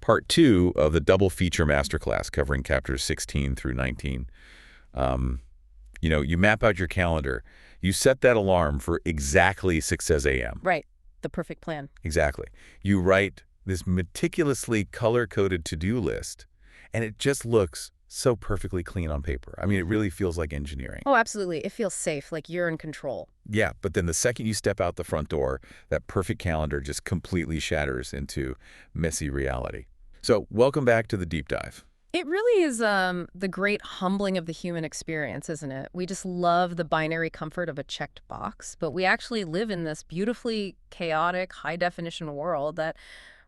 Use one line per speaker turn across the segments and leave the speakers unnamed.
part 2 of the double feature masterclass covering chapters 16 through 19. You map out your calendar. You set that alarm for exactly 6 a.m.
Right. The perfect plan.
Exactly. You write this meticulously color-coded to-do list, and it just looks so perfectly clean on paper. I mean, it really feels like engineering.
Oh, absolutely. It feels safe, like you're in control.
Yeah, but then the second you step out the front door, that perfect calendar just completely shatters into messy reality. So welcome back to the deep dive.
It really is the great humbling of the human experience, isn't it? We just love the binary comfort of a checked box, but we actually live in this beautifully chaotic, high-definition world that,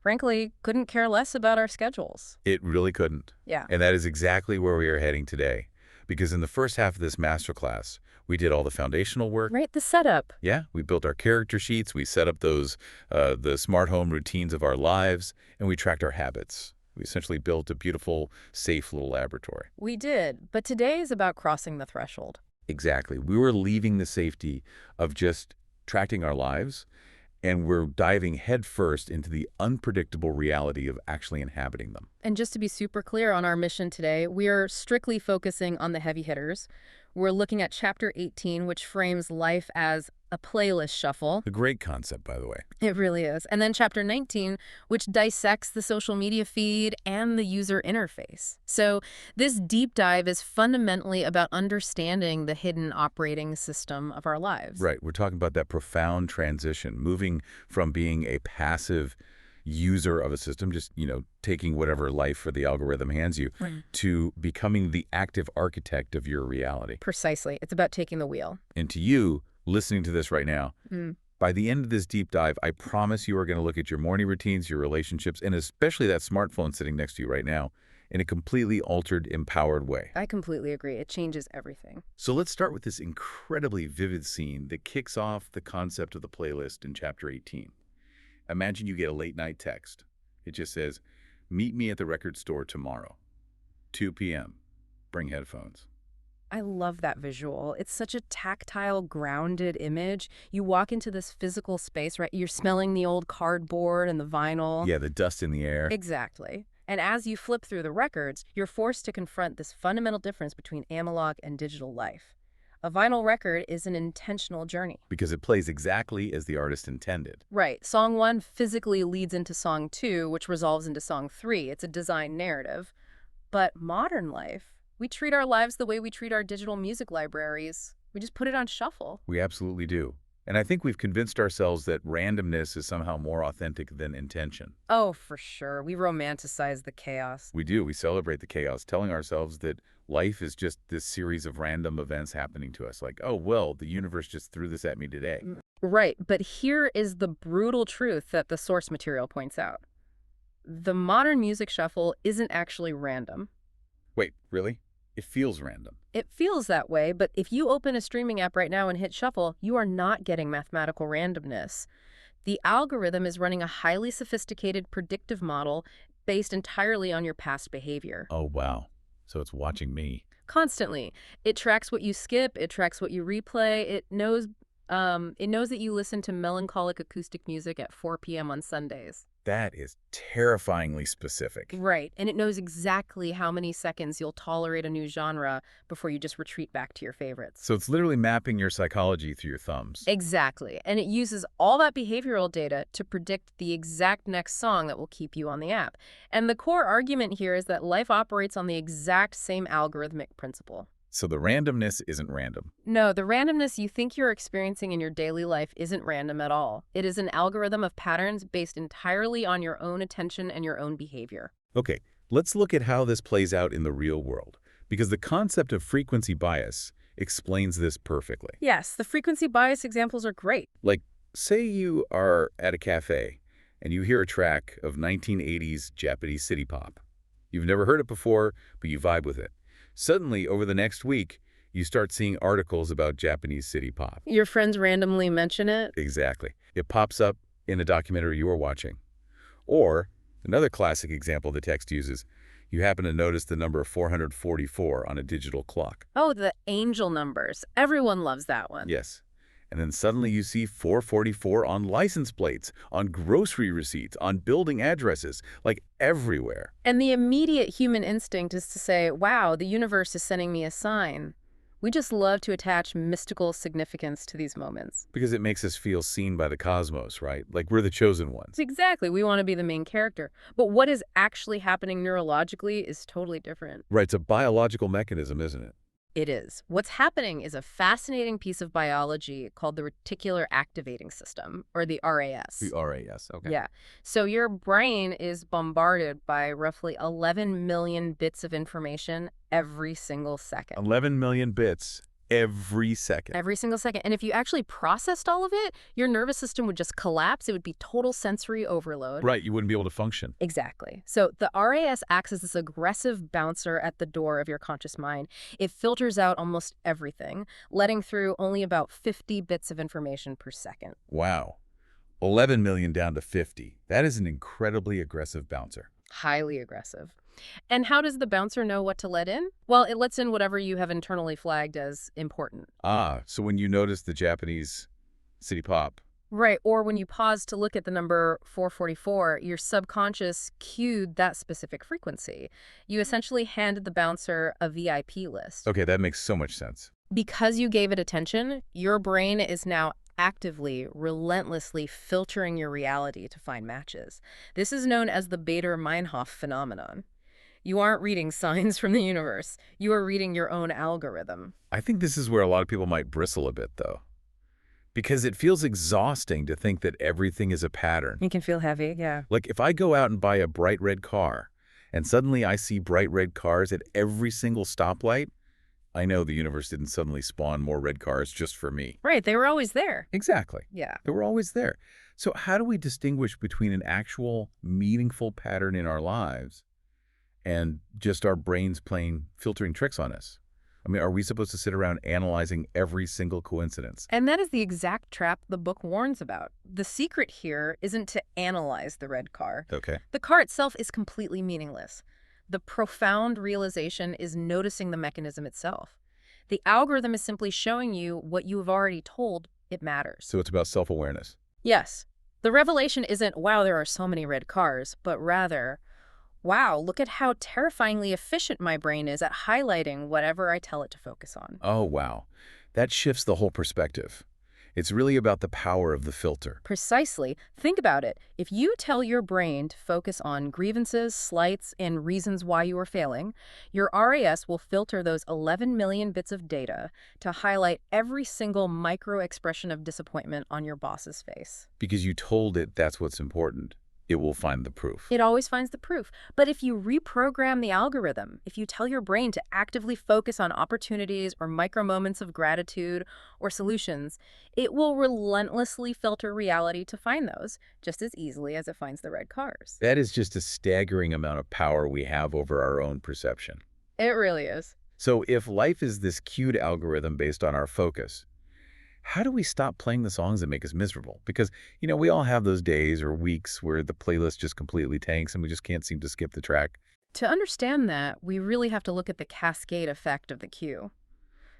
frankly, couldn't care less about our schedules.
It really couldn't.
Yeah.
And that is exactly where we are heading today. Because in the first half of this masterclass, we did all the foundational work.
Right, the setup.
Yeah, we built our character sheets, we set up the smart home routines of our lives, and we tracked our habits. We essentially built a beautiful, safe little laboratory.
We did, but today is about crossing the threshold.
Exactly. We were leaving the safety of just tracking our lives, and we're diving headfirst into the unpredictable reality of actually inhabiting them.
And just to be super clear on our mission today, we are strictly focusing on the heavy hitters. We're looking at Chapter 18, which frames life as a playlist shuffle.
A great concept, by the way.
It really is. And then Chapter 19, which dissects the social media feed and the user interface. So this deep dive is fundamentally about understanding the hidden operating system of our lives.
Right. We're talking about that profound transition, moving from being a passive user of a system, just, taking whatever life or the algorithm hands you, to becoming the active architect of your reality.
Precisely. It's about taking the wheel.
And to you, listening to this right now, by the end of this deep dive, I promise you are going to look at your morning routines, your relationships, and especially that smartphone sitting next to you right now in a completely altered, empowered way.
I completely agree. It changes everything.
So let's start with this incredibly vivid scene that kicks off the concept of the playlist in Chapter 18. Imagine you get a late-night text. It just says, "Meet me at the record store tomorrow, 2 p.m. Bring headphones."
I love that visual. It's such a tactile, grounded image. You walk into this physical space, right? You're smelling the old cardboard and the vinyl.
Yeah, the dust in the air.
Exactly. And as you flip through the records, you're forced to confront this fundamental difference between analog and digital life. A vinyl record is an intentional journey.
Because it plays exactly as the artist intended.
Right. Song 1 physically leads into Song 2, which resolves into Song 3. It's a design narrative. But modern life, we treat our lives the way we treat our digital music libraries. We just put it on shuffle.
We absolutely do. And I think we've convinced ourselves that randomness is somehow more authentic than intention.
Oh, for sure. We romanticize the chaos.
We do. We celebrate the chaos, telling ourselves that life is just this series of random events happening to us. Like, oh, well, the universe just threw this at me today.
Right. But here is the brutal truth that the source material points out. The modern music shuffle isn't actually random.
Wait, really? It feels random.
It feels that way, but if you open a streaming app right now and hit shuffle, you are not getting mathematical randomness. The algorithm is running a highly sophisticated predictive model based entirely on your past behavior.
Oh, wow. So it's watching me.
Constantly. It tracks what you skip, it tracks what you replay, it knows that you listen to melancholic acoustic music at 4 p.m. on Sundays.
That is terrifyingly specific.
Right, and it knows exactly how many seconds you'll tolerate a new genre before you just retreat back to your favorites.
So it's literally mapping your psychology through your thumbs.
Exactly, and it uses all that behavioral data to predict the exact next song that will keep you on the app. And the core argument here is that life operates on the exact same algorithmic principle.
So the randomness isn't random.
No, the randomness you think you're experiencing in your daily life isn't random at all. It is an algorithm of patterns based entirely on your own attention and your own behavior.
Okay, let's look at how this plays out in the real world, because the concept of frequency bias explains this perfectly.
Yes, the frequency bias examples are great.
Like, say you are at a cafe and you hear a track of 1980s Japanese city pop. You've never heard it before, but you vibe with it. Suddenly, over the next week, you start seeing articles about Japanese city pop.
Your friends randomly mention it?
Exactly. It pops up in a documentary you are watching. Or, another classic example the text uses, you happen to notice the number 444 on a digital clock.
Oh, the angel numbers. Everyone loves that one.
Yes. And then suddenly you see 444 on license plates, on grocery receipts, on building addresses, like everywhere.
And the immediate human instinct is to say, wow, the universe is sending me a sign. We just love to attach mystical significance to these moments.
Because it makes us feel seen by the cosmos, right? Like we're the chosen ones.
Exactly. We want to be the main character. But what is actually happening neurologically is totally different.
Right, it's a biological mechanism, isn't it?
It is. What's happening is a fascinating piece of biology called the reticular activating system, or the RAS.
The RAS, okay.
Yeah. So your brain is bombarded by roughly 11 million bits of information every single second.
11 million bits every second.
Every single second. And if you actually processed all of it, your nervous system would just collapse. It would be total sensory overload.
Right, you wouldn't be able to function.
Exactly. So the RAS acts as this aggressive bouncer at the door of your conscious mind. It filters out almost everything, letting through only about 50 bits of information per second.
Wow. 11 million down to 50. That is an incredibly aggressive bouncer.
Highly aggressive. And how does the bouncer know what to let in? Well, it lets in whatever you have internally flagged as important.
Ah, so when you notice the Japanese city pop.
Right, or when you pause to look at the number 444, your subconscious cued that specific frequency. You essentially handed the bouncer a VIP list.
Okay, that makes so much sense.
Because you gave it attention, your brain is now actively, relentlessly filtering your reality to find matches. This is known as the Bader-Meinhof phenomenon. You aren't reading signs from the universe. You are reading your own algorithm.
I think this is where a lot of people might bristle a bit, though. Because it feels exhausting to think that everything is a pattern.
You can feel heavy, yeah.
Like if I go out and buy a bright red car, and suddenly I see bright red cars at every single stoplight, I know the universe didn't suddenly spawn more red cars just for me.
Right, they were always there.
Exactly.
Yeah.
They were always there. So how do we distinguish between an actual meaningful pattern in our lives and just our brains playing filtering tricks on us? I mean, are we supposed to sit around analyzing every single coincidence?
And that is the exact trap the book warns about. The secret here isn't to analyze the red car.
Okay.
The car itself is completely meaningless. The profound realization is noticing the mechanism itself. The algorithm is simply showing you what you have already told it matters.
So it's about self-awareness.
Yes. The revelation isn't, wow, there are so many red cars, but rather, wow, look at how terrifyingly efficient my brain is at highlighting whatever I tell it to focus on.
Oh, wow. That shifts the whole perspective. It's really about the power of the filter.
Precisely. Think about it. If you tell your brain to focus on grievances, slights, and reasons why you are failing, your RAS will filter those 11 million bits of data to highlight every single micro-expression of disappointment on your boss's face.
Because you told it that's what's important. It will find the proof.
It always finds the proof. But if you reprogram the algorithm, if you tell your brain to actively focus on opportunities or micro moments of gratitude or solutions, it will relentlessly filter reality to find those just as easily as it finds the red cars.
That is just a staggering amount of power we have over our own perception.
It really is.
So if life is this cued algorithm based on our focus, how do we stop playing the songs that make us miserable? Because, you know, we all have those days or weeks where the playlist just completely tanks and we just can't seem to skip the track.
To understand that, we really have to look at the cascade effect of the cue.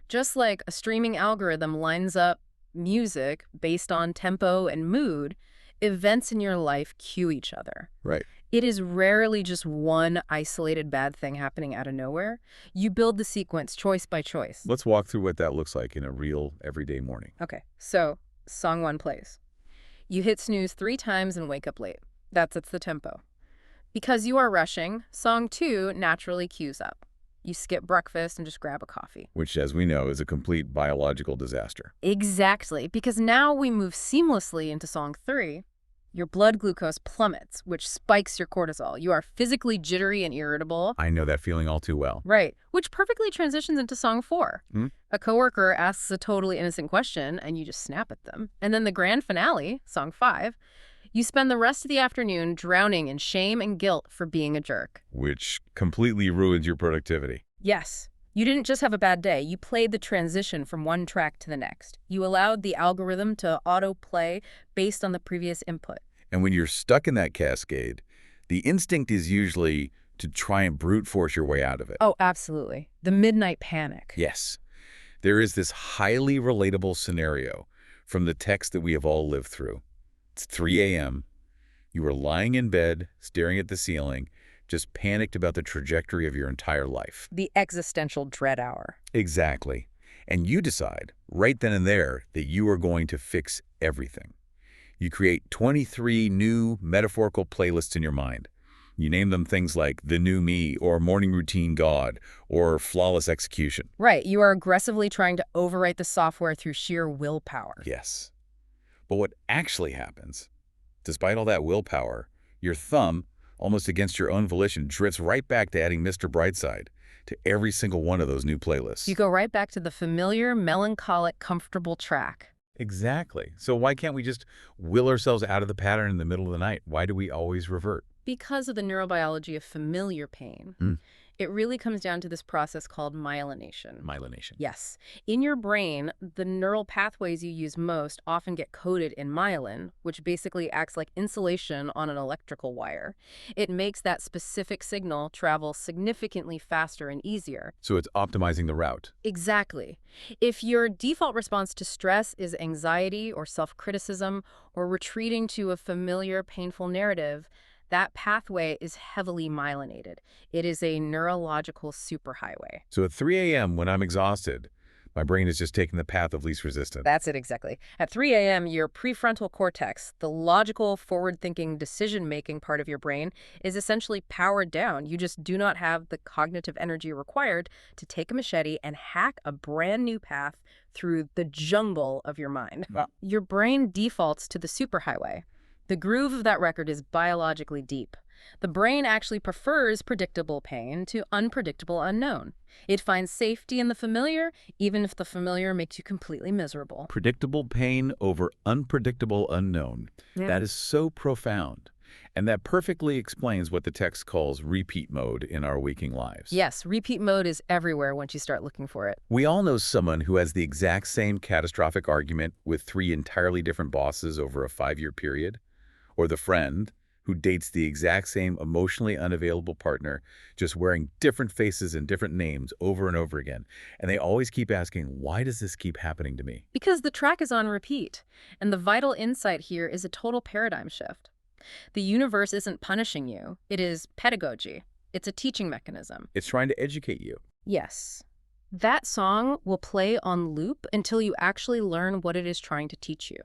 Just like a streaming algorithm lines up music based on tempo and mood, events in your life cue each other.
Right.
It is rarely just one isolated bad thing happening out of nowhere. You build the sequence choice by choice.
Let's walk through what that looks like in a real everyday morning.
Okay, so song 1 plays. You hit snooze 3 times and wake up late. That sets the tempo. Because you are rushing, song 2 naturally cues up. You skip breakfast and just grab a coffee.
Which, as we know, is a complete biological disaster.
Exactly, because now we move seamlessly into song 3. Your blood glucose plummets, which spikes your cortisol. You are physically jittery and irritable.
I know that feeling all too well.
Right, which perfectly transitions into song 4. A coworker asks a totally innocent question, and you just snap at them. And then the grand finale, song 5, you spend the rest of the afternoon drowning in shame and guilt for being a jerk.
Which completely ruins your productivity.
Yes. You didn't just have a bad day. You played the transition from one track to the next. You allowed the algorithm to autoplay based on the previous input.
And when you're stuck in that cascade, the instinct is usually to try and brute force your way out of it.
Oh, absolutely. The midnight panic.
Yes. There is this highly relatable scenario from the text that we have all lived through. It's 3 a.m. You are lying in bed, staring at the ceiling, just panicked about the trajectory of your entire life.
The existential dread hour.
Exactly. And you decide, right then and there, that you are going to fix everything. You create 23 new metaphorical playlists in your mind. You name them things like The New Me, or Morning Routine God, or Flawless Execution.
Right, you are aggressively trying to overwrite the software through sheer willpower.
Yes. But what actually happens, despite all that willpower, your thumb, almost against your own volition, drifts right back to adding Mr. Brightside to every single one of those new playlists.
You go right back to the familiar, melancholic, comfortable track.
Exactly. So why can't we just will ourselves out of the pattern in the middle of the night? Why do we always revert?
Because of the neurobiology of familiar pain. It really comes down to this process called myelination.
Myelination.
Yes. In your brain, the neural pathways you use most often get coded in myelin, which basically acts like insulation on an electrical wire. It makes that specific signal travel significantly faster and easier.
So it's optimizing the route.
Exactly. If your default response to stress is anxiety or self-criticism or retreating to a familiar, painful narrative, that pathway is heavily myelinated. It is a neurological superhighway.
So at 3 a.m. when I'm exhausted, my brain is just taking the path of least resistance.
That's it exactly. At 3 a.m., your prefrontal cortex, the logical, forward-thinking, decision-making part of your brain, is essentially powered down. You just do not have the cognitive energy required to take a machete and hack a brand new path through the jungle of your mind. Your brain defaults to the superhighway. The groove of that record is biologically deep. The brain actually prefers predictable pain to unpredictable unknown. It finds safety in the familiar, even if the familiar makes you completely miserable.
Predictable pain over unpredictable unknown.
Yeah.
That is so profound. And that perfectly explains what the text calls repeat mode in our waking lives.
Yes, repeat mode is everywhere once you start looking for it.
We all know someone who has the exact same catastrophic argument with 3 entirely different bosses over a 5-year period. Or the friend who dates the exact same emotionally unavailable partner, just wearing different faces and different names over and over again. And they always keep asking, why does this keep happening to me?
Because the track is on repeat. And the vital insight here is a total paradigm shift. The universe isn't punishing you. It is pedagogy. It's a teaching mechanism.
It's trying to educate you.
Yes. That song will play on loop until you actually learn what it is trying to teach you.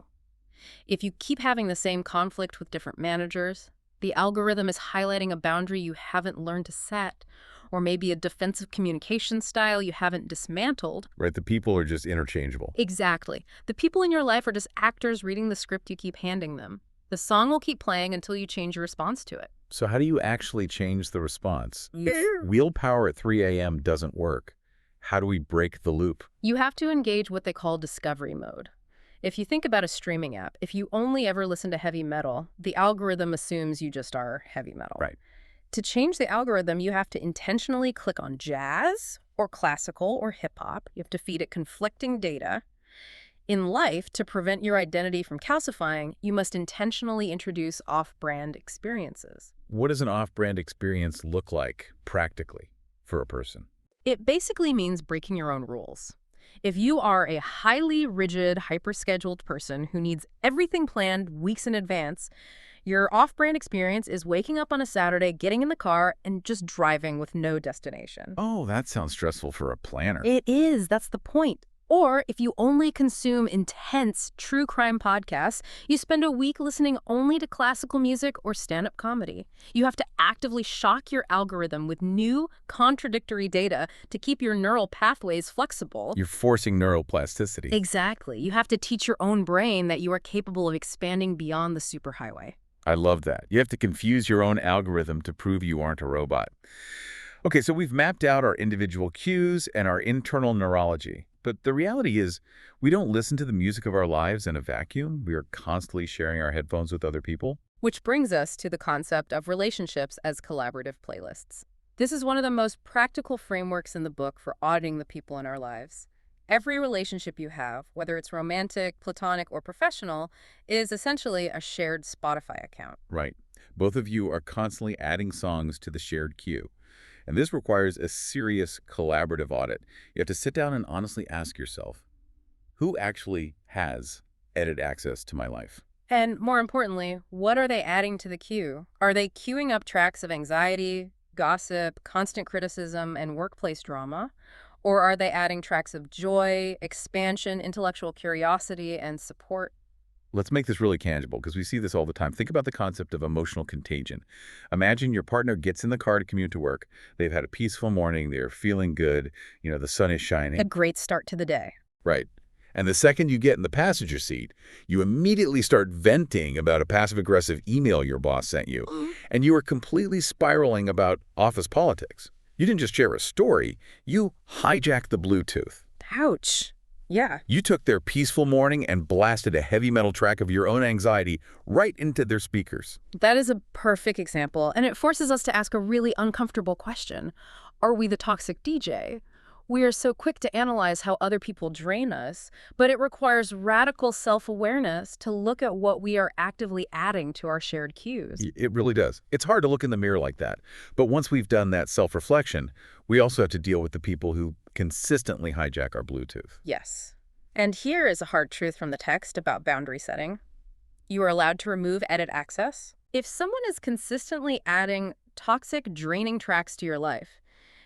If you keep having the same conflict with different managers, the algorithm is highlighting a boundary you haven't learned to set, or maybe a defensive communication style you haven't dismantled.
Right, the people are just interchangeable.
Exactly. The people in your life are just actors reading the script you keep handing them. The song will keep playing until you change your response to it.
So how do you actually change the response? If willpower at 3 a.m. doesn't work, how do we break the loop?
You have to engage what they call discovery mode. If you think about a streaming app, if you only ever listen to heavy metal, the algorithm assumes you just are heavy metal.
Right.
To change the algorithm, you have to intentionally click on jazz or classical or hip-hop. You have to feed it conflicting data. In life, to prevent your identity from calcifying, you must intentionally introduce off-brand experiences.
What does an off-brand experience look like practically for a person?
It basically means breaking your own rules. If you are a highly rigid, hyper-scheduled person who needs everything planned weeks in advance, your off-brand experience is waking up on a Saturday, getting in the car, and just driving with no destination.
Oh, that sounds stressful for a planner.
It is. That's the point. Or if you only consume intense true crime podcasts, you spend a week listening only to classical music or stand-up comedy. You have to actively shock your algorithm with new, contradictory data to keep your neural pathways flexible.
You're forcing neuroplasticity.
Exactly. You have to teach your own brain that you are capable of expanding beyond the superhighway.
I love that. You have to confuse your own algorithm to prove you aren't a robot. Okay, so we've mapped out our individual cues and our internal neurology. But the reality is, we don't listen to the music of our lives in a vacuum. We are constantly sharing our headphones with other people.
Which brings us to the concept of relationships as collaborative playlists. This is one of the most practical frameworks in the book for auditing the people in our lives. Every relationship you have, whether it's romantic, platonic, or professional, is essentially a shared Spotify account.
Right. Both of you are constantly adding songs to the shared queue. And this requires a serious collaborative audit. You have to sit down and honestly ask yourself, who actually has edit access to my life.
And more importantly, what are they adding to the queue? Are they queuing up tracks of anxiety, gossip, constant criticism, and workplace drama? Or are they adding tracks of joy, expansion, intellectual curiosity, and support?
Let's make this really tangible because we see this all the time. Think about the concept of emotional contagion. Imagine your partner gets in the car to commute to work. They've had a peaceful morning. They're feeling good. The sun is
A
shining.
great start to the day.
Right. And the second you get in the passenger seat, you immediately start venting about a passive-aggressive email your boss sent you. And you are completely spiraling about office politics. You didn't just share a story. You hijacked the Bluetooth.
Ouch. Yeah.
You took their peaceful morning and blasted a heavy metal track of your own anxiety right into their speakers.
That is a perfect example, and it forces us to ask a really uncomfortable question. Are we the toxic DJ? We are so quick to analyze how other people drain us, but it requires radical self-awareness to look at what we are actively adding to our shared cues.
It really does. It's hard to look in the mirror like that. But once we've done that self-reflection, we also have to deal with the people who consistently hijack our Bluetooth.
Yes. And here is a hard truth from the text about boundary setting. You are allowed to remove edit access. If someone is consistently adding toxic, draining tracks to your life,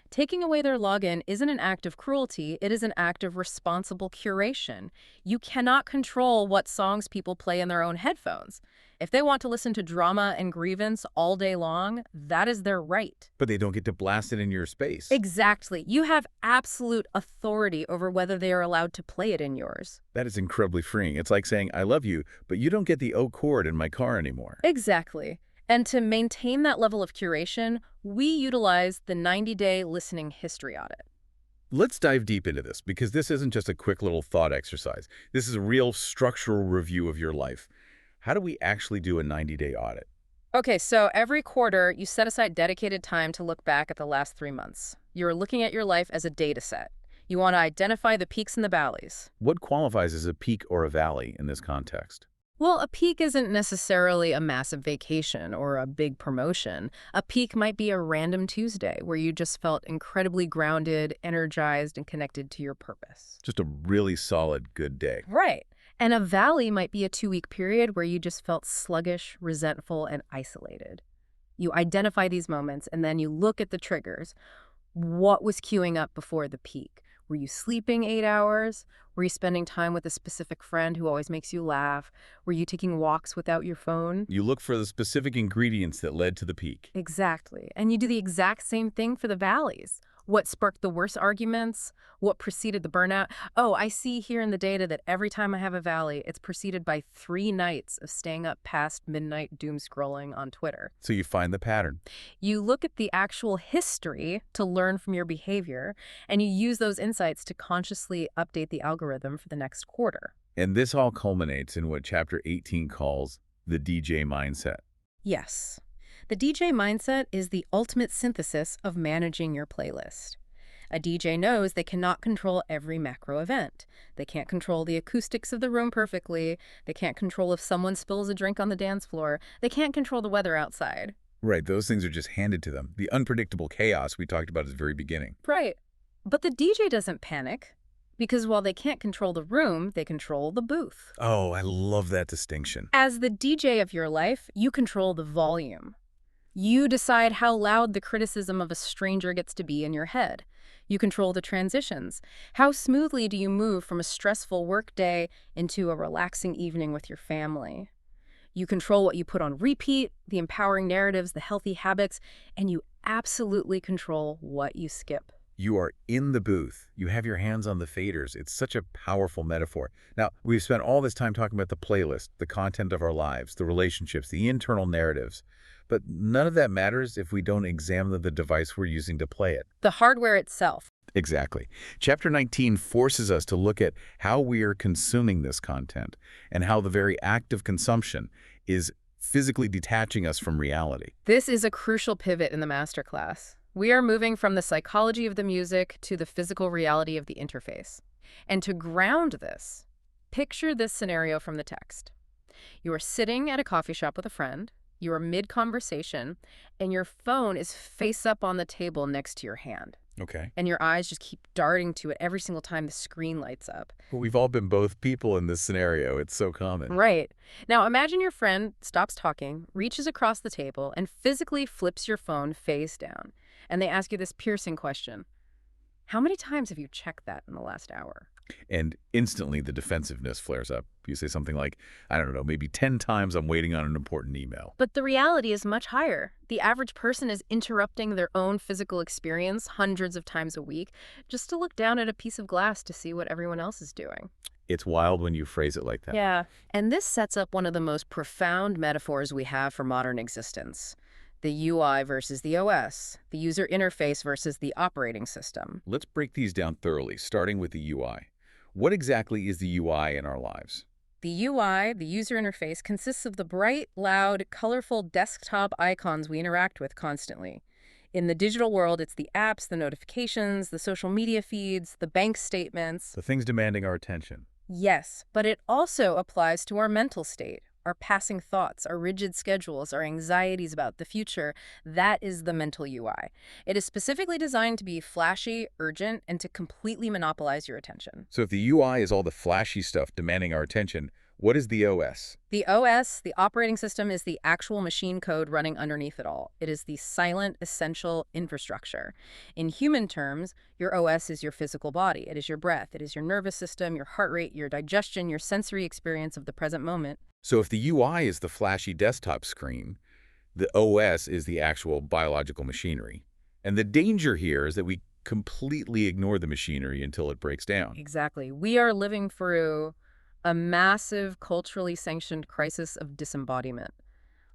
taking away their login isn't an act of cruelty, it is an act of responsible curation. You cannot control what songs people play in their own headphones. If they want to listen to drama and grievance all day long, that is their right.
But they don't get to blast it in your space.
Exactly. You have absolute authority over whether they are allowed to play it in yours.
That is incredibly freeing. It's like saying, I love you, but you don't get the O chord in my car anymore.
Exactly. And to maintain that level of curation, we utilize the 90-day listening history audit.
Let's dive deep into this because this isn't just a quick little thought exercise. This is a real structural review of your life. How do we actually do a 90-day audit?
Okay, so every quarter, you set aside dedicated time to look back at the last 3 months. You're looking at your life as a data set. You want to identify the peaks and the valleys.
What qualifies as a peak or a valley in this context?
Well, a peak isn't necessarily a massive vacation or a big promotion. A peak might be a random Tuesday where you just felt incredibly grounded, energized, and connected to your purpose.
Just a really solid, good day.
Right. And a valley might be a 2-week period where you just felt sluggish, resentful, and isolated. You identify these moments, and then you look at the triggers. What was queuing up before the peak? Were you sleeping 8 hours? Were you spending time with a specific friend who always makes you laugh? Were you taking walks without your phone?
You look for the specific ingredients that led to the peak.
Exactly. And you do the exact same thing for the valleys. What sparked the worst arguments? What preceded the burnout? Oh, I see here in the data that every time I have a valley, it's preceded by 3 nights of staying up past midnight doom scrolling on Twitter.
So you find the pattern.
You look at the actual history to learn from your behavior, and you use those insights to consciously update the algorithm for the next quarter.
And this all culminates in what Chapter 18 calls the DJ mindset.
Yes. The DJ mindset is the ultimate synthesis of managing your playlist. A DJ knows they cannot control every macro event. They can't control the acoustics of the room perfectly. They can't control if someone spills a drink on the dance floor. They can't control the weather outside.
Right, those things are just handed to them. The unpredictable chaos we talked about at the very beginning.
Right. But the DJ doesn't panic, because while they can't control the room, they control the booth.
Oh, I love that distinction.
As the DJ of your life, you control the volume. You decide how loud the criticism of a stranger gets to be in your head. You control the transitions. How smoothly do you move from a stressful workday into a relaxing evening with your family? You control what you put on repeat, the empowering narratives, the healthy habits, and you absolutely control what you skip.
You are in the booth. You have your hands on the faders. It's such a powerful metaphor. Now, we've spent all this time talking about the playlist, the content of our lives, the relationships, the internal narratives. But none of that matters if we don't examine the device we're using to play it.
The hardware itself.
Exactly. Chapter 19 forces us to look at how we are consuming this content and how the very act of consumption is physically detaching us from reality.
This is a crucial pivot in the masterclass. We are moving from the psychology of the music to the physical reality of the interface. And to ground this, picture this scenario from the text. You are sitting at a coffee shop with a friend. You are mid-conversation, and your phone is face up on the table next to your hand.
Okay.
and your eyes just keep darting to it every single time the screen lights up.
Well, we've all been both people in this scenario. It's so common.
Right. Now imagine your friend stops talking, reaches across the table, and physically flips your phone face down. And they ask you this piercing question. How many times have you checked that in the last hour?
And instantly the defensiveness flares up. You say something like, I don't know, maybe 10 times I'm waiting on an important email.
But the reality is much higher. The average person is interrupting their own physical experience hundreds of times a week just to look down at a piece of glass to see what everyone else is doing.
It's wild when you phrase it like that.
Yeah. And this sets up one of the most profound metaphors we have for modern existence. The UI versus the OS, the user interface versus the operating system.
Let's break these down thoroughly, starting with the UI. What exactly is the UI in our lives?
The UI, the user interface, consists of the bright, loud, colorful desktop icons we interact with constantly. In the digital world, it's the apps, the notifications, the social media feeds, the bank statements.
The things demanding our attention.
Yes, but it also applies to our mental state, our passing thoughts, our rigid schedules, our anxieties about the future. That is the mental UI. It is specifically designed to be flashy, urgent, and to completely monopolize your attention.
So if the UI is all the flashy stuff demanding our attention, what is the OS?
The OS, the operating system, is the actual machine code running underneath it all. It is the silent, essential infrastructure. In human terms, your OS is your physical body. It is your breath. It is your nervous system, your heart rate, your digestion, your sensory experience of the present moment.
So if the UI is the flashy desktop screen, the OS is the actual biological machinery. And the danger here is that we completely ignore the machinery until it breaks down.
Exactly. We are living through a massive, culturally sanctioned crisis of disembodiment.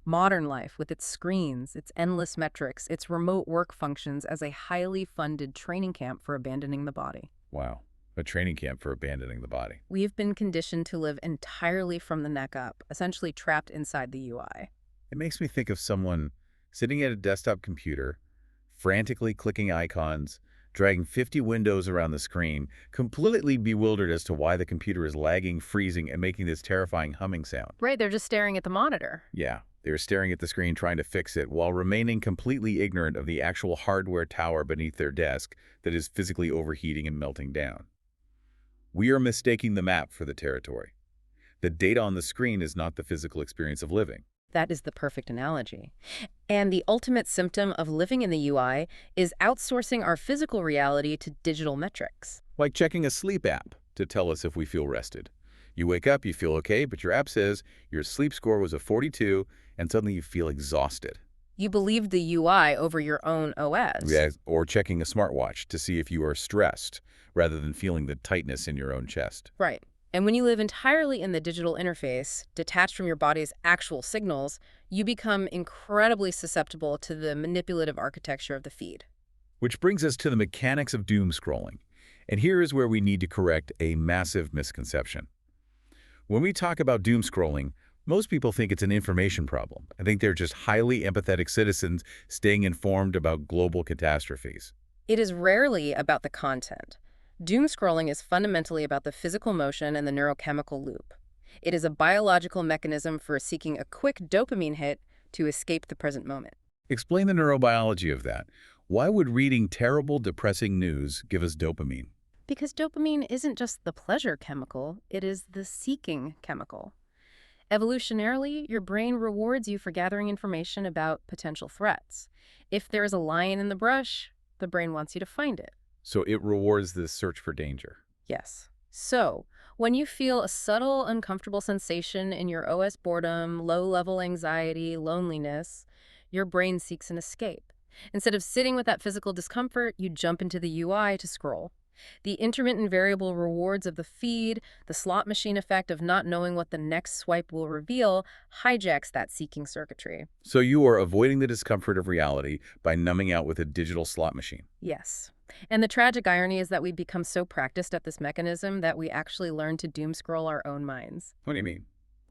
Modern life, with its screens, its endless metrics, its remote work functions as a highly funded training camp for abandoning the body.
Wow. A training camp for abandoning the body.
We've been conditioned to live entirely from the neck up, essentially trapped inside the UI.
It makes me think of someone sitting at a desktop computer, frantically clicking icons, dragging 50 windows around the screen, completely bewildered as to why the computer is lagging, freezing, and making this terrifying humming sound.
Right, they're just staring at the monitor.
Yeah, they're staring at the screen trying to fix it while remaining completely ignorant of the actual hardware tower beneath their desk that is physically overheating and melting down. We are mistaking the map for the territory. The data on the screen is not the physical experience of living.
That is the perfect analogy. And the ultimate symptom of living in the UI is outsourcing our physical reality to digital metrics.
Like checking a sleep app to tell us if we feel rested. You wake up, you feel okay, but your app says your sleep score was a 42, and suddenly you feel exhausted.
You believed the UI over your own OS.
Yeah, or checking a smartwatch to see if you are stressed, rather than feeling the tightness in your own chest.
Right. And when you live entirely in the digital interface, detached from your body's actual signals, you become incredibly susceptible to the manipulative architecture of the feed.
Which brings us to the mechanics of doom scrolling. And here is where we need to correct a massive misconception. When we talk about doom scrolling, most people think it's an information problem. I think they're just highly empathetic citizens staying informed about global catastrophes.
It is rarely about the content. Doom scrolling is fundamentally about the physical motion and the neurochemical loop. It is a biological mechanism for seeking a quick dopamine hit to escape the present moment.
Explain the neurobiology of that. Why would reading terrible, depressing news give us dopamine?
Because dopamine isn't just the pleasure chemical, it is the seeking chemical. Evolutionarily, your brain rewards you for gathering information about potential threats. If there is a lion in the brush, the brain wants you to find it.
So it rewards this search for danger.
Yes. So, when you feel a subtle, uncomfortable sensation in your OS boredom, low-level anxiety, loneliness, your brain seeks an escape. Instead of sitting with that physical discomfort, you jump into the UI to scroll. The intermittent variable rewards of the feed, the slot machine effect of not knowing what the next swipe will reveal, hijacks that seeking circuitry.
So you are avoiding the discomfort of reality by numbing out with a digital slot machine.
Yes. And the tragic irony is that we've become so practiced at this mechanism that we actually learn to doom scroll our own minds.
What do you mean?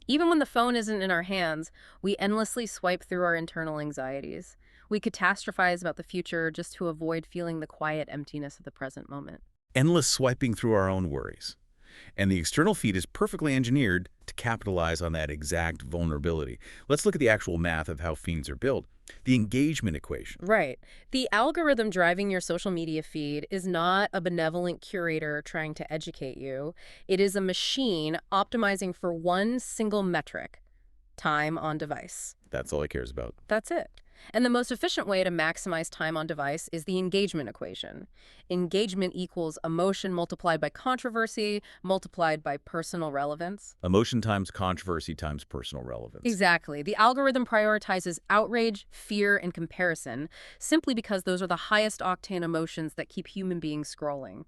Even when the phone isn't in our hands, we endlessly swipe through our internal anxieties. We catastrophize about the future just to avoid feeling the quiet emptiness of the present moment.
Endless swiping through our own worries. And the external feed is perfectly engineered to capitalize on that exact vulnerability. Let's look at the actual math of how feeds are built. The engagement equation.
Right. The algorithm driving your social media feed is not a benevolent curator trying to educate you. It is a machine optimizing for one single metric: time on device.
That's all it cares about.
That's it. And the most efficient way to maximize time on device is the engagement equation. Engagement equals emotion multiplied by controversy multiplied by personal relevance.
Emotion times controversy times personal relevance.
Exactly. The algorithm prioritizes outrage, fear, and comparison simply because those are the highest octane emotions that keep human beings scrolling.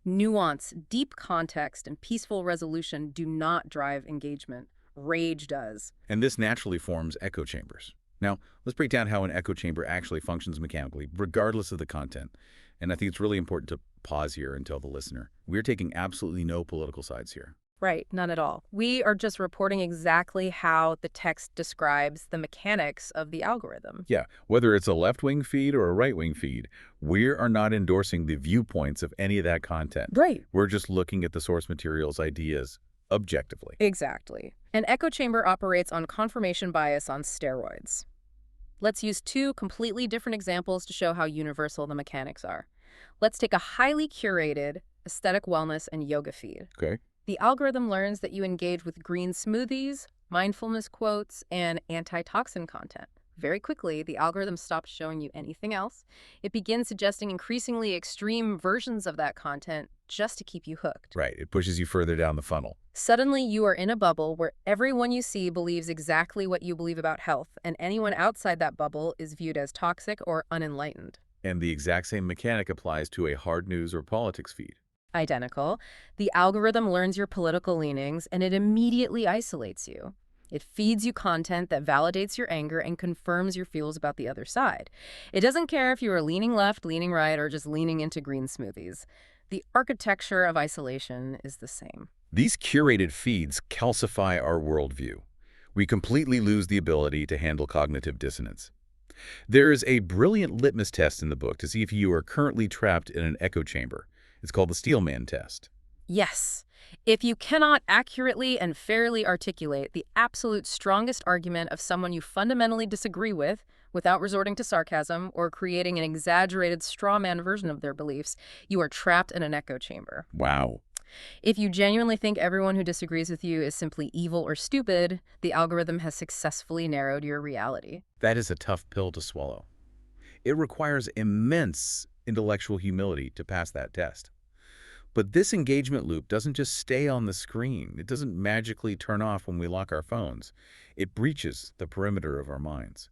Nuance, deep context, and peaceful resolution do not drive engagement. Rage does.
And this naturally forms echo chambers. Now, let's break down how an echo chamber actually functions mechanically, regardless of the content. And I think it's really important to pause here and tell the listener, we're taking absolutely no political sides here.
Right, none at all. We are just reporting exactly how the text describes the mechanics of the algorithm.
Yeah, whether it's a left-wing feed or a right-wing feed, we are not endorsing the viewpoints of any of that content.
Right.
We're just looking at the source material's ideas objectively.
Exactly. An echo chamber operates on confirmation bias on steroids. Let's use two completely different examples to show how universal the mechanics are. Let's take a highly curated aesthetic wellness and yoga feed.
Okay.
The algorithm learns that you engage with green smoothies, mindfulness quotes, and antitoxin content. Very quickly, the algorithm stops showing you anything else. It begins suggesting increasingly extreme versions of that content just to keep you hooked.
Right. It pushes you further down the funnel.
Suddenly, you are in a bubble where everyone you see believes exactly what you believe about health, and anyone outside that bubble is viewed as toxic or unenlightened.
And the exact same mechanic applies to a hard news or politics feed.
Identical. The algorithm learns your political leanings, and it immediately isolates you. It feeds you content that validates your anger and confirms your feels about the other side. It doesn't care if you are leaning left, leaning right, or just leaning into green smoothies. The architecture of isolation is the same.
These curated feeds calcify our worldview. We completely lose the ability to handle cognitive dissonance. There is a brilliant litmus test in the book to see if you are currently trapped in an echo chamber. It's called the Steelman test.
Yes. If you cannot accurately and fairly articulate the absolute strongest argument of someone you fundamentally disagree with, without resorting to sarcasm or creating an exaggerated straw man version of their beliefs, you are trapped in an echo chamber.
Wow.
If you genuinely think everyone who disagrees with you is simply evil or stupid, the algorithm has successfully narrowed your reality.
That is a tough pill to swallow. It requires immense intellectual humility to pass that test. But this engagement loop doesn't just stay on the screen. It doesn't magically turn off when we lock our phones. It breaches the perimeter of our minds.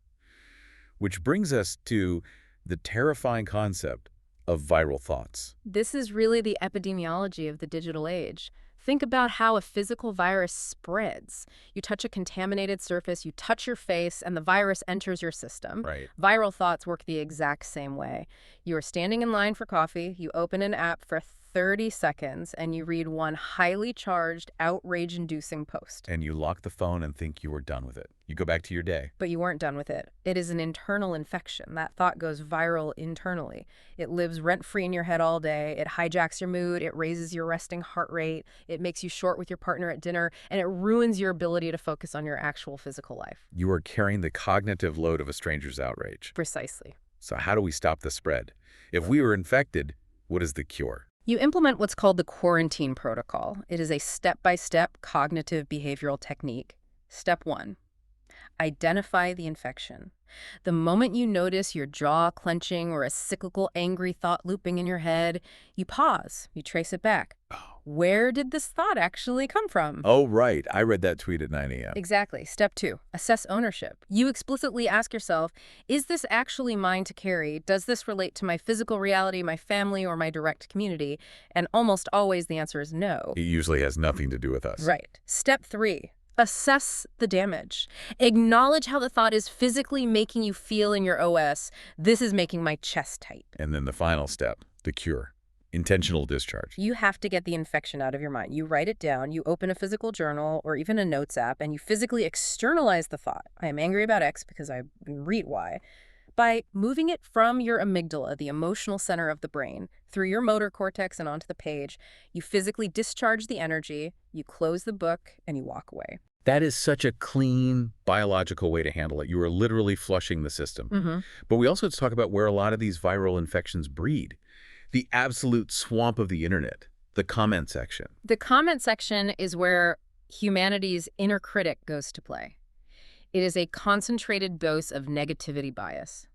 Which brings us to the terrifying concept of viral thoughts.
This is really the epidemiology of the digital age. Think about how a physical virus spreads. You touch a contaminated surface, you touch your face, and the virus enters your system.
Right.
Viral thoughts work the exact same way. You are standing in line for coffee, you open an app for 30 seconds, and you read one highly charged, outrage-inducing post.
And you lock the phone and think you are done with it. You go back to your day.
But you weren't done with it. It is an internal infection. That thought goes viral internally. It lives rent-free in your head all day. It hijacks your mood. It raises your resting heart rate. It makes you short with your partner at dinner. And it ruins your ability to focus on your actual physical life.
You are carrying the cognitive load of a stranger's outrage.
Precisely.
So how do we stop the spread? If we were infected, what is the cure?
You implement what's called the quarantine protocol. It is a step-by-step cognitive behavioral technique. Step 1. Identify the infection. The moment you notice your jaw clenching or a cyclical angry thought looping in your head, you pause, you trace it back. Where did this thought actually come from?
Oh, right. I read that tweet at 9 a.m.
Exactly. Step 2, assess ownership. You explicitly ask yourself, is this actually mine to carry? Does this relate to my physical reality, my family, or my direct community? And almost always the answer is no.
It usually has nothing to do with us.
Right. Step 3, assess the damage. Acknowledge how the thought is physically making you feel in your OS. This is making my chest tight.
And then the final step, the cure. Intentional discharge.
You have to get the infection out of your mind. You write it down, you open a physical journal or even a notes app, and you physically externalize the thought. I am angry about X because I read Y. By moving it from your amygdala, the emotional center of the brain, through your motor cortex and onto the page, you physically discharge the energy, you close the book, and you walk away.
That is such a clean, biological way to handle it. You are literally flushing the system. But we also have to talk about where a lot of these viral infections breed. The absolute swamp of the internet, the comment section.
The comment section is where humanity's inner critic goes to play. It is a concentrated dose of negativity bias.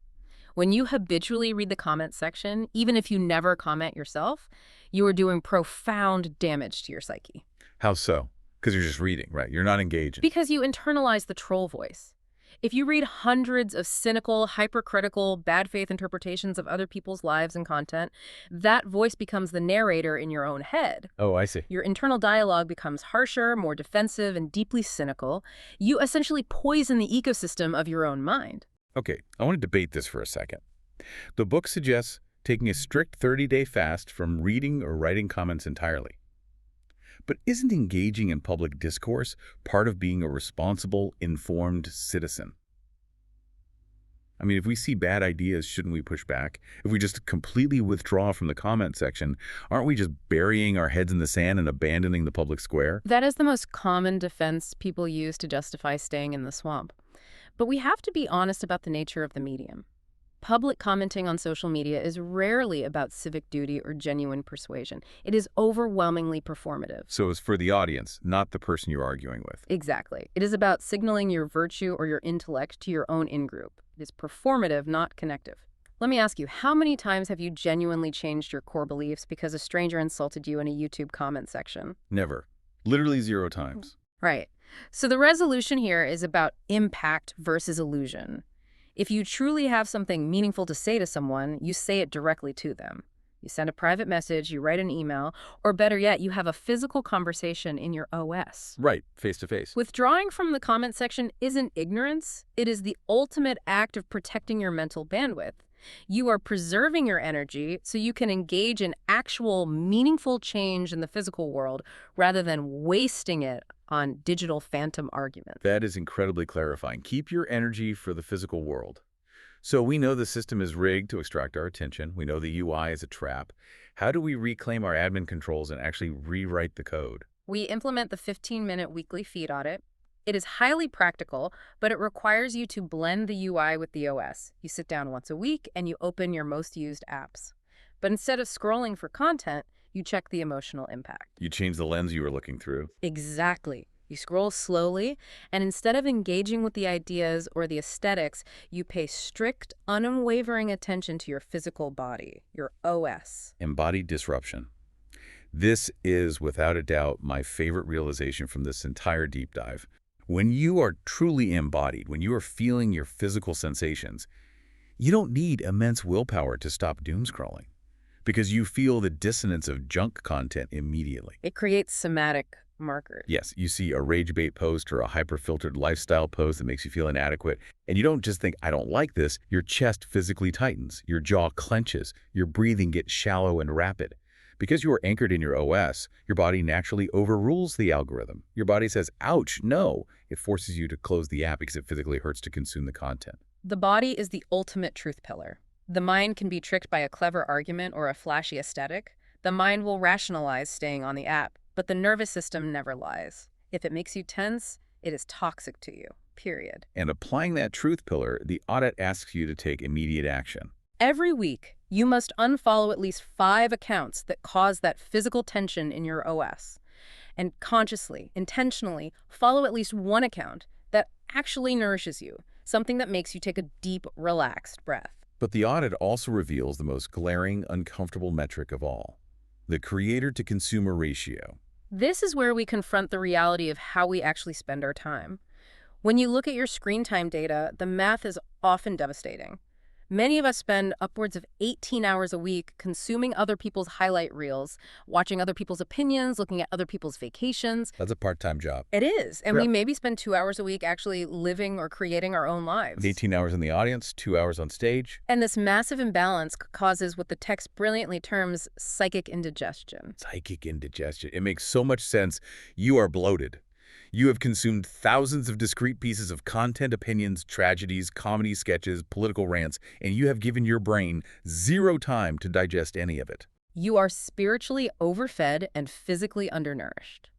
When you habitually read the comment section, even if you never comment yourself, you are doing profound damage to your psyche.
How so? Because you're just reading, right? You're not engaging.
Because you internalize the troll voice. If you read hundreds of cynical, hypercritical, bad faith interpretations of other people's lives and content, that voice becomes the narrator in your own head.
Oh, I see.
Your internal dialogue becomes harsher, more defensive, and deeply cynical. You essentially poison the ecosystem of your own mind.
Okay, I want to debate this for a second. The book suggests taking a strict 30-day fast from reading or writing comments entirely. But isn't engaging in public discourse part of being a responsible, informed citizen? I mean, if we see bad ideas, shouldn't we push back? If we just completely withdraw from the comment section, aren't we just burying our heads in the sand and abandoning the public square?
That is the most common defense people use to justify staying in the swamp. But we have to be honest about the nature of the medium. Public commenting on social media is rarely about civic duty or genuine persuasion. It is overwhelmingly performative.
So it's for the audience, not the person you're arguing with.
Exactly. It is about signaling your virtue or your intellect to your own in-group. It is performative, not connective. Let me ask you, how many times have you genuinely changed your core beliefs because a stranger insulted you in a YouTube comment section?
Never. Literally 0 times.
Right. So the resolution here is about impact versus illusion. If you truly have something meaningful to say to someone, you say it directly to them. You send a private message, you write an email, or better yet, you have a physical conversation in your OS.
Right, face to face.
Withdrawing from the comment section isn't ignorance. It is the ultimate act of protecting your mental bandwidth. You are preserving your energy so you can engage in actual meaningful change in the physical world rather than wasting it on digital phantom arguments.
That is incredibly clarifying. Keep your energy for the physical world. So we know the system is rigged to extract our attention. We know the UI is a trap. How do we reclaim our admin controls and actually rewrite the code?
We implement the 15-minute weekly feed audit. It is highly practical, but it requires you to blend the UI with the OS. You sit down once a week and you open your most used apps. But instead of scrolling for content, you check the emotional impact.
You change the lens you were looking through.
Exactly. You scroll slowly, and instead of engaging with the ideas or the aesthetics, you pay strict, unwavering attention to your physical body, your OS.
Embodied disruption. This is, without a doubt, my favorite realization from this entire deep dive. When you are truly embodied, when you are feeling your physical sensations, you don't need immense willpower to stop doom scrolling because you feel the dissonance of junk content immediately.
It creates somatic markers.
Yes, you see a rage bait post or a hyper-filtered lifestyle post that makes you feel inadequate, and you don't just think, I don't like this. Your chest physically tightens, your jaw clenches, your breathing gets shallow and rapid. Because you are anchored in your OS, your body naturally overrules the algorithm. Your body says, ouch, no. It forces you to close the app because it physically hurts to consume the content.
The body is the ultimate truth pillar. The mind can be tricked by a clever argument or a flashy aesthetic. The mind will rationalize staying on the app, but the nervous system never lies. If it makes you tense, it is toxic to you, period.
And applying that truth pillar, the audit asks you to take immediate action.
Every week, you must unfollow at least 5 accounts that cause that physical tension in your OS. And consciously, intentionally, follow at least 1 account that actually nourishes you, something that makes you take a deep, relaxed breath.
But the audit also reveals the most glaring, uncomfortable metric of all, the creator-to-consumer ratio.
This is where we confront the reality of how we actually spend our time. When you look at your screen time data, the math is often devastating. Many of us spend upwards of 18 hours a week consuming other people's highlight reels, watching other people's opinions, looking at other people's vacations.
That's a part-time job.
It is. And
Yeah.
we maybe spend 2 hours a week actually living or creating our own lives.
18 hours in the audience, 2 hours on stage.
And this massive imbalance causes what the text brilliantly terms psychic indigestion.
Psychic indigestion. It makes so much sense. You are bloated. You have consumed thousands of discrete pieces of content, opinions, tragedies, comedy sketches, political rants, and you have given your brain zero time to digest any of it.
You are spiritually overfed and physically undernourished.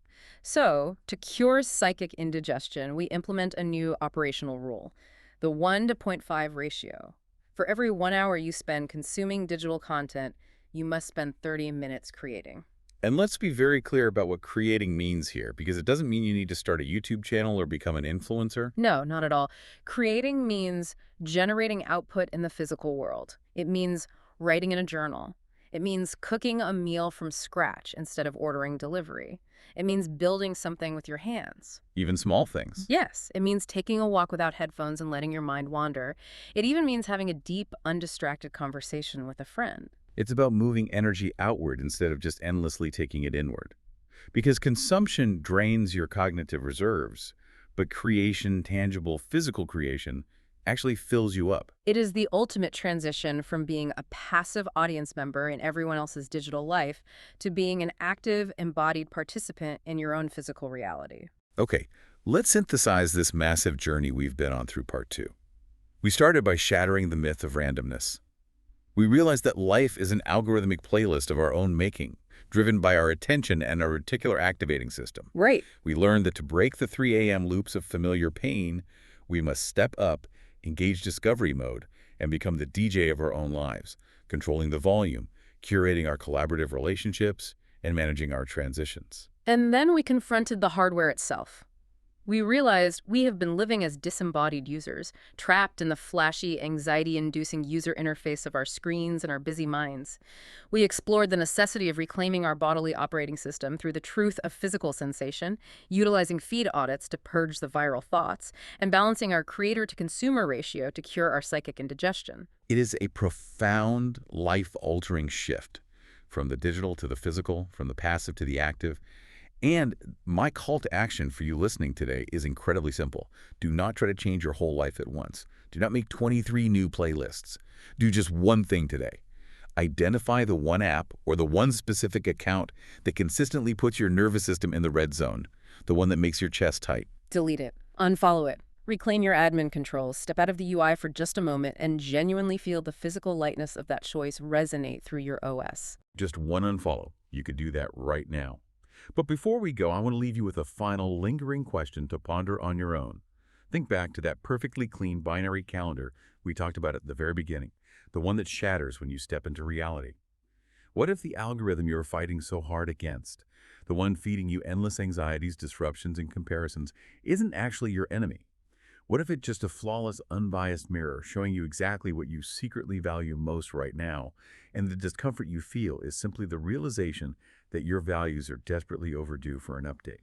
So, to cure psychic indigestion, we implement a new operational rule, the 1 to point 0.5 ratio. For every 1 hour you spend consuming digital content, you must spend 30 minutes creating.
And let's be very clear about what creating means here, because it doesn't mean you need to start a YouTube channel or become an influencer.
No, not at all. Creating means generating output in the physical world. It means writing in a journal. It means cooking a meal from scratch instead of ordering delivery. It means building something with your hands.
Even small things.
Yes, it means taking a walk without headphones and letting your mind wander. It even means having a deep, undistracted conversation with a friend.
It's about moving energy outward instead of just endlessly taking it inward. Because consumption drains your cognitive reserves, but creation, tangible physical creation, actually fills you up.
It is the ultimate transition from being a passive audience member in everyone else's digital life to being an active, embodied participant in your own physical reality.
Okay, let's synthesize this massive journey we've been on through part 2. We started by shattering the myth of randomness. We realized that life is an algorithmic playlist of our own making, driven by our attention and our reticular activating system.
Right.
We learned that to break the 3 a.m. loops of familiar pain, we must step up, engage discovery mode, and become the DJ of our own lives, controlling the volume, curating our collaborative relationships, and managing our transitions.
And then we confronted the hardware itself. We realized we have been living as disembodied users, trapped in the flashy, anxiety-inducing user interface of our screens and our busy minds. We explored the necessity of reclaiming our bodily operating system through the truth of physical sensation, utilizing feed audits to purge the viral thoughts, and balancing our creator-to-consumer ratio to cure our psychic indigestion.
It is a profound, life-altering shift, from the digital to the physical, from the passive to the active. And my call to action for you listening today is incredibly simple. Do not try to change your whole life at once. Do not make 23 new playlists. Do just one thing today. Identify the one app or the one specific account that consistently puts your nervous system in the red zone, the one that makes your chest tight.
Delete it. Unfollow it. Reclaim your admin controls, step out of the UI for just a moment, and genuinely feel the physical lightness of that choice resonate through your OS.
Just one unfollow. You could do that right now. But before we go, I want to leave you with a final lingering question to ponder on your own. Think back to that perfectly clean binary calendar we talked about at the very beginning, the one that shatters when you step into reality. What if the algorithm you're fighting so hard against, the one feeding you endless anxieties, disruptions, and comparisons, isn't actually your enemy? What if it's just a flawless, unbiased mirror showing you exactly what you secretly value most right now, and the discomfort you feel is simply the realization that your values are desperately overdue for an update?